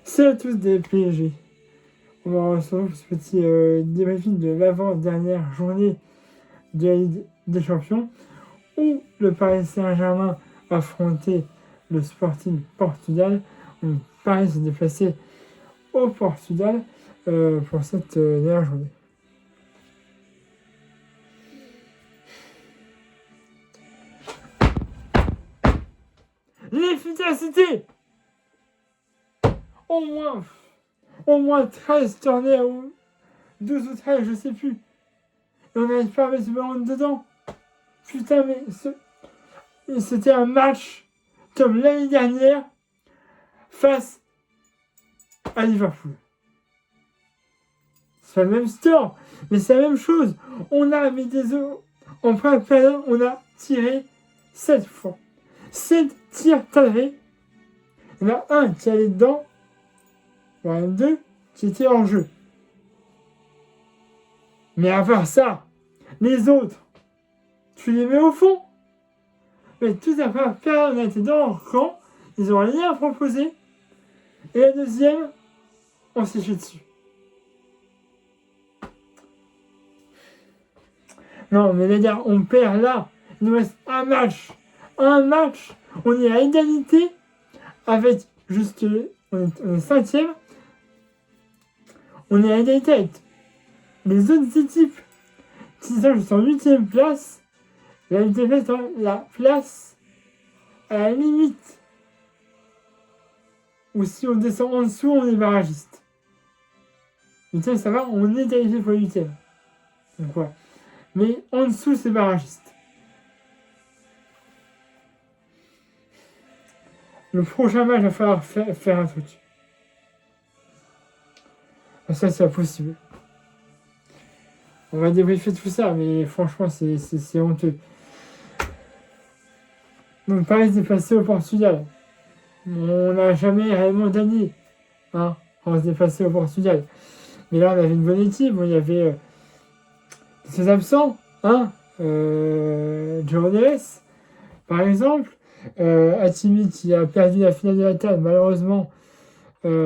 Salut à tous des PSG. On va retrouver pour ce petit débriefing de l'avant-dernière journée de la Ligue des Champions où le Paris Saint-Germain affrontait le Sporting Portugal. Donc, Paris s'est déplacé au Portugal pour cette dernière journée. L'efficacité! Au moins 13 tournées ou 12 ou 13, je sais plus. Et on n'arrive pas à mettre ce ballon dedans. Putain, mais c'était un match comme l'année dernière face à Liverpool. C'est le même score, mais c'est la même chose. On a mis des œufs. En première période, on a tiré 7 fois. 7 tirs cadrés. Il y en a un qui allait dedans. Il y en a 2 qui étaient en jeu. Mais à part ça, les autres, tu les mets au fond. Mais tout à fait, on a été dans leur camp, ils n'ont rien proposé. Et la deuxième, on s'est fait dessus. Non, mais les gars, on perd là. Il nous reste un match. On est à égalité avec juste. On est cinquième. On est à égalité avec les autres équipes qui sont juste en 8ème place. La 8ème place, la place à la limite. Ou si on descend en dessous, on est barragiste. 8ème, ça va, on est qualifié pour la 8ème. Donc voilà. Mais en dessous, c'est barragiste. Le prochain match, il va falloir faire un truc. Ça, c'est impossible. On va débriefer tout ça, mais franchement, c'est honteux. Donc, Paris s'est passé au Portugal. On n'a jamais réellement gagné. Hein, on s'est passé au Portugal. Mais là, on avait une bonne équipe. Il y avait ses absents. Hein, João Neves, par exemple. Hakimi qui a perdu la finale de la CAN, malheureusement,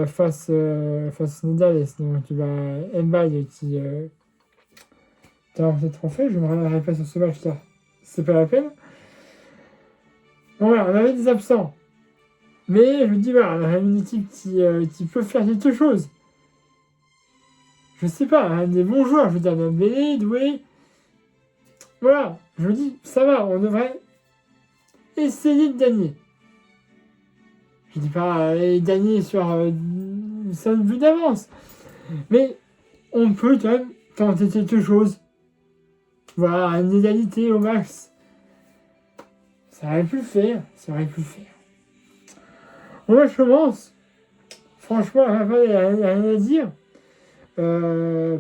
face au Sénégal. Donc, Mbaye qui a remporté le trophée. Je ne me rappellerai pas sur ce match-là. C'est pas la peine. Bon, voilà, on avait des absents. Mais je me dis, voilà, on a une équipe qui peut faire quelque chose. Je sais pas, hein, des bons joueurs, je veux dire, Dembélé, Doué. Voilà, je me dis, ça va, on devrait essayer de gagner. Je dis pas gagner sur 5 buts d'avance. Mais on peut quand même tenter quelque chose. Voilà, une égalité au max. Ça aurait pu le faire. Bon, moi, je commence. Franchement, il n'y a rien à dire.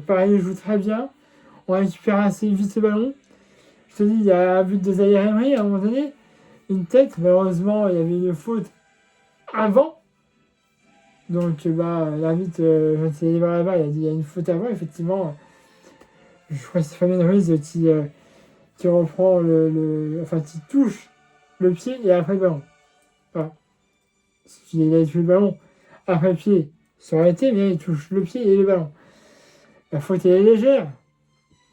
Paris joue très bien. On récupère assez vite ce ballon. Je te dis, il y a un but de Zaïre Emery à un moment donné. Une tête. Malheureusement, il y avait une faute avant. Donc, l'arbitre, quand il est allé voir là-bas, il a dit il y a une faute avant. Effectivement, je crois que c'est Fabien Ruiz qui reprend enfin, qui touche le pied et après le ballon. Voilà. Il a touché le ballon après le pied, ça aurait été, mais il touche le pied et le ballon. La faute est légère,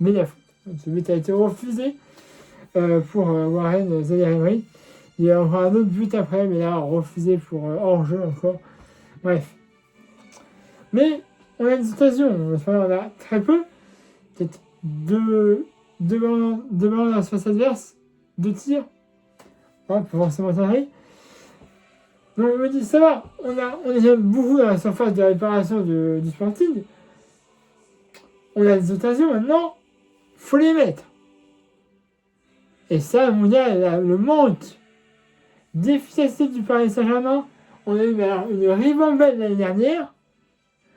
mais la faute. Ce but a été refusé pour Warren Zaïre Emery. Il y a encore un autre but après, mais là, refusé pour hors-jeu encore. Bref. Mais on a des occasions. On a très peu. Peut-être deux ballons dans la surface adverse, 2 tirs. Voilà, pour forcément s'arrêter. Donc je me dis, ça va, on est déjà beaucoup dans la surface de réparation du Sporting. On a des occasions, maintenant, faut les mettre. Et ça, mon gars, le manque d'efficacité du Paris Saint-Germain, on a eu une ribambelle l'année dernière.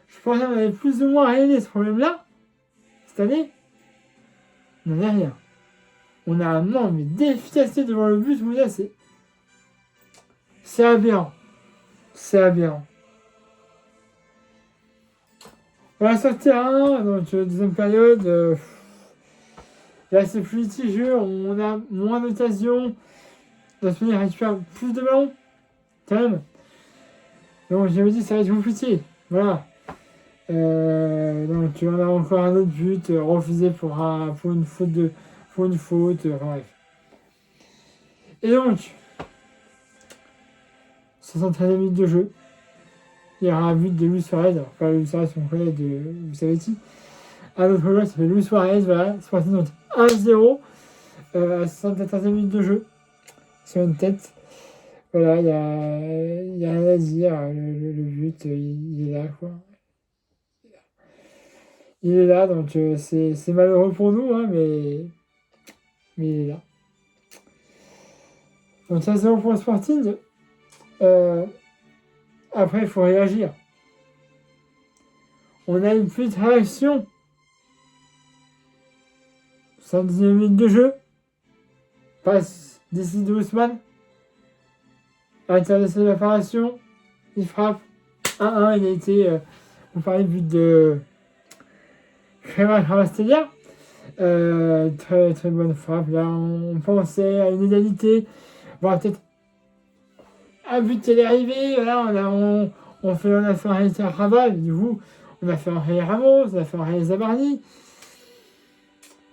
Je pensais qu'on avait plus ou moins réglé ce problème-là. Cette année, on n'en a rien. On a un manque d'efficacité devant le but, mon gars, c'est aberrant. C'est aberrant. Voilà, sur le terrain, donc deuxième période, là c'est plus litigieux, on a moins d'occasions. L'Espagne récupère plus de ballons, quand même. Donc je me dis ça va être compliqué. Voilà. Donc on a encore un autre but refusé pour une faute enfin bref. Et donc, 73e minute de jeu. Il y aura un but de Luis Suarez, alors pas Luis Suarez, son collègue de vous savez qui. Un autre joueur qui s'appelle Luis Suarez, voilà, c'est parti donc 1-0 à 74e minute de jeu. Sur une tête. Voilà, il y a rien à dire, le but, il est là, quoi. Il est là, donc c'est malheureux pour nous, hein, mais il est là. Donc ça, c'est pour le Sporting. Après, il faut réagir. On a une petite réaction. 110e minute de jeu. Passe d'ici de Ousmane. Intéressé de l'apparition. Il frappe. 1-1, il a été... on parlait du but de... Créma Cravastelia. Très très bonne frappe. Là, on pensait à une égalité. Voire peut-être un but qui allait arriver. Voilà, on a fait un réalité à Raval. Du coup, on a fait un Rey Ramos. On a fait un Rey Zabarni.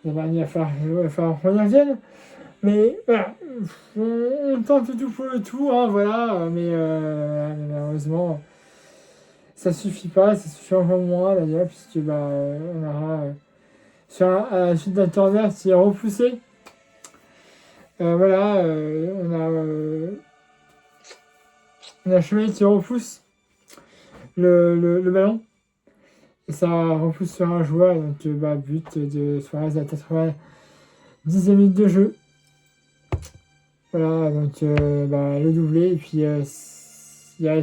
Zabarni va falloir qu'on y revienne. Mais voilà, on tente tout pour le tout. Hein, voilà, mais malheureusement, ça suffit pas. Ça suffit encore moins d'ailleurs, puisque on aura... à la suite d'un corner qui est repoussé. Voilà, on a Chevalier qui repousse le ballon. Et ça repousse sur un joueur. Donc, but de Suarez à 90e minute de jeu. Voilà, donc le doublé. Et puis, il y avait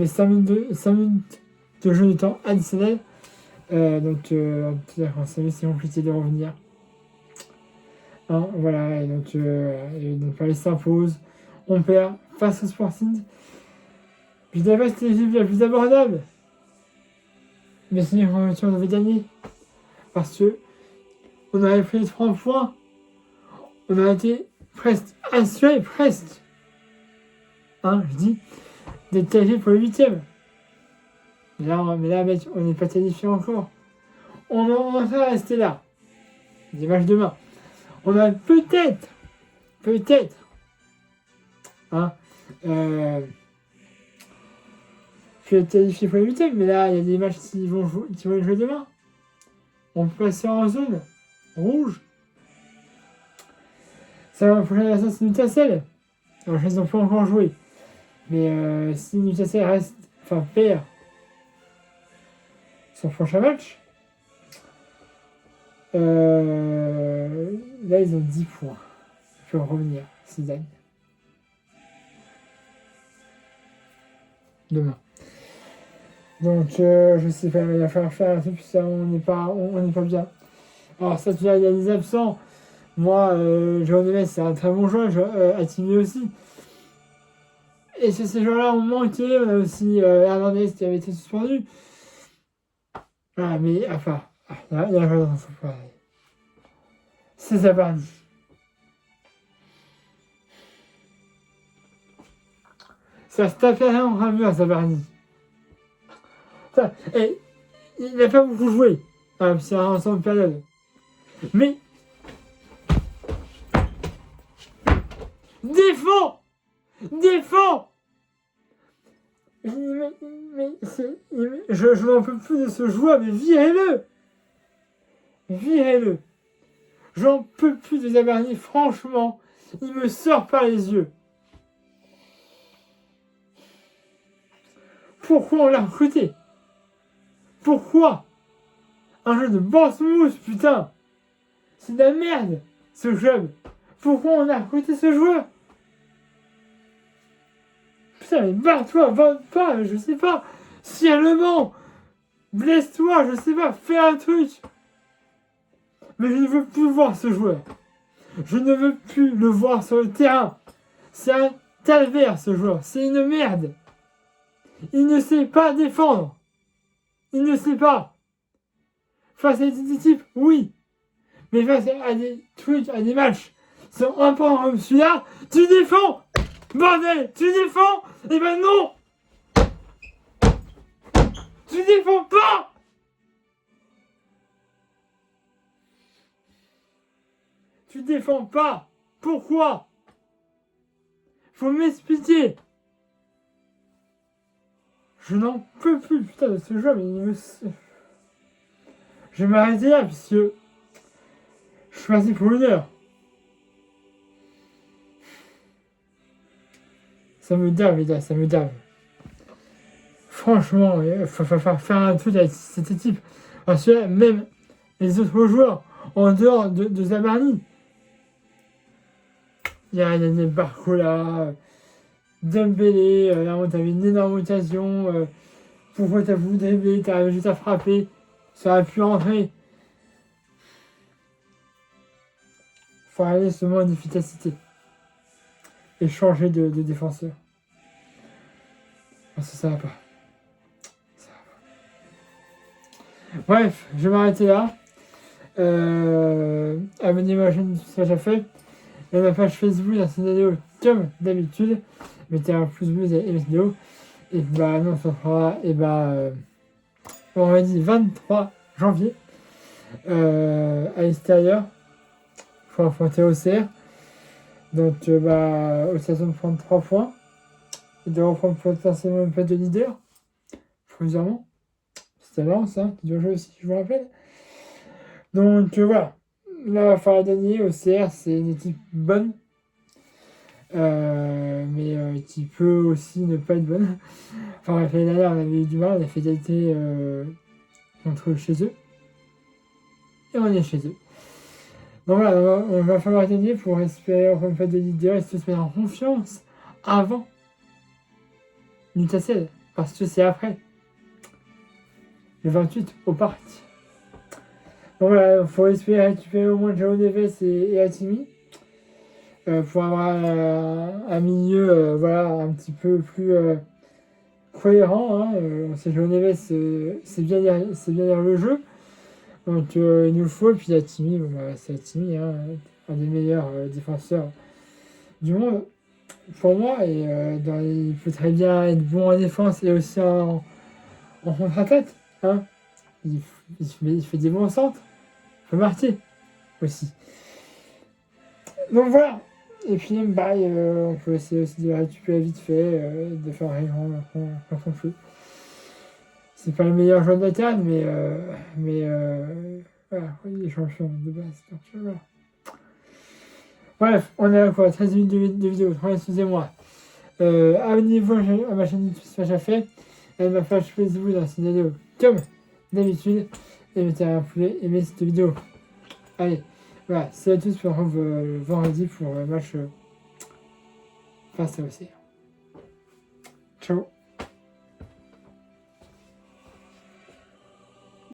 5 minutes de jeu de temps additionnel. Donc, en 5 minutes, c'est compliqué de revenir. Hein, voilà, et donc Paris s'impose. On perd face au Sporting. Je dirais pas que c'était l'équipe la plus abordable. Mais c'est une convention qu'on avait gagné. Parce que on avait pris les 3 points. On a été presque assuré, presque. Hein, je dis, d'être qualifié pour le 8e. Mais là, mec, on n'est pas qualifié encore. On va rester là. Des matchs demain. On a peut-être, hein, je vais être qualifié pour le 8e, mais là, il y a des matchs qui vont jouer demain. On peut passer en zone rouge. Ça va, la prochaine adversaire, c'est Newcastle. Alors, je les ai pas encore joué. Mais si Newcastle perd son prochain match, là, ils ont 10 points. Il faut revenir, s'ils gagnent. Demain. Donc, je sais pas, il va falloir faire un truc, ça, on n'est pas bien. Alors, ça, tu vois, il y a des absents. Moi, Jérôme Neves, c'est un très bon joueur, Atimi aussi. Et ces joueurs-là ont manqué. On a aussi Hernandez qui avait été suspendu. Ah, mais, enfin, il y a un joueur dans son pareil. C'est Zabarni. Ça se tape rien en mur, Zabarni. Et il n'a pas beaucoup joué. C'est un ensemble de période. Mais défends. Je n'en peux plus de ce joueur, mais virez-le. J'en peux plus de Zabarni, franchement, il me sort par les yeux. Pourquoi on l'a recruté? Pourquoi? Un jeu de Bournemouth, putain. C'est de la merde, ce club. Pourquoi on a recruté ce joueur? Putain, mais barre-toi, va pas, je sais pas. Tire le banc. Blesse-toi, je sais pas, fais un truc. Mais je ne veux plus voir ce joueur. Je ne veux plus le voir sur le terrain. C'est un calvaire, ce joueur. C'est une merde. Il ne sait pas défendre. il ne sait pas. Face à des types, oui. Mais face à des trucs, à des matchs, sont importants comme celui-là, tu défends. Bordel, tu défends. Eh ben non. Tu défends pas. Tu défends pas. Pourquoi? Faut m'expliquer. Je n'en peux plus, putain, de ce jeu, mais il me... Je vais m'arrêter là, puisque je suis passé pour 1 heure. Ça me dave, les gars, ça me dave. Franchement, il faut faire un truc avec cette équipe. Parce que même les autres joueurs, en dehors de Zabarni, il y a des Barcola, Dembélé, là où t'avais une énorme occasion, pourquoi t'as voulu dribbler, t'as juste à frapper, ça aurait pu rentrer. Faut aller seulement en efficacité et changer de défenseur. Parce que ça va pas. Bref, je vais m'arrêter là. Abonnez-vous à la chaîne si ce n'est déjà fait. Et ma page Facebook dans cette vidéo, comme d'habitude. Mettez un pouce bleu et la vidéo. Et bah, nous on se retrouvera, et bah, on va dire 23 janvier à l'extérieur pour affronter OCR. Donc, bah, OCR de prendre 3 points et de reprendre potentiellement une place de leader, provisoirement. C'est Lens qui doit jouer aussi, je vous rappelle. Donc, voilà. Là, il va falloir gagner. OCR, c'est une équipe bonne. Mais qui peut aussi ne pas être bonne. Enfin, l'année dernière, on avait eu du mal, on a fait égalité contre chez eux. Et on est chez eux. Donc voilà, on va falloir gagner pour espérer encore une fois de leader et se mettre en confiance avant Newcastle. Parce que c'est après. Le 28 au parc. Donc voilà, il faut espérer récupérer au moins João Neves et Hakimi. Pour avoir un milieu voilà, un petit peu plus cohérent. Hein. On sait que João Neves, c'est bien lire le jeu. Donc il nous faut, et puis Hakimi, c'est Hakimi, hein, un des meilleurs défenseurs du monde pour moi. Et il peut très bien être bon en défense et aussi en contre-attaque. Hein. Il fait des bons centres, il peut marquer aussi. Donc voilà. Et puis on peut essayer aussi de récupérer vite fait, de faire rien quand on peut. C'est pas le meilleur joueur de la terre, mais voilà, il est champion de base. Donc, voilà. Bref, on est à quoi 13 minutes de vidéo, excusez-moi. Abonnez-vous à ma chaîne YouTube si ce n'est pas fait, à ma page Facebook dans cette vidéo comme d'habitude, et mettez un poulet, aimez cette vidéo. Allez, voilà, c'est à tous pour vendredi pour le match face à OCR. Ciao.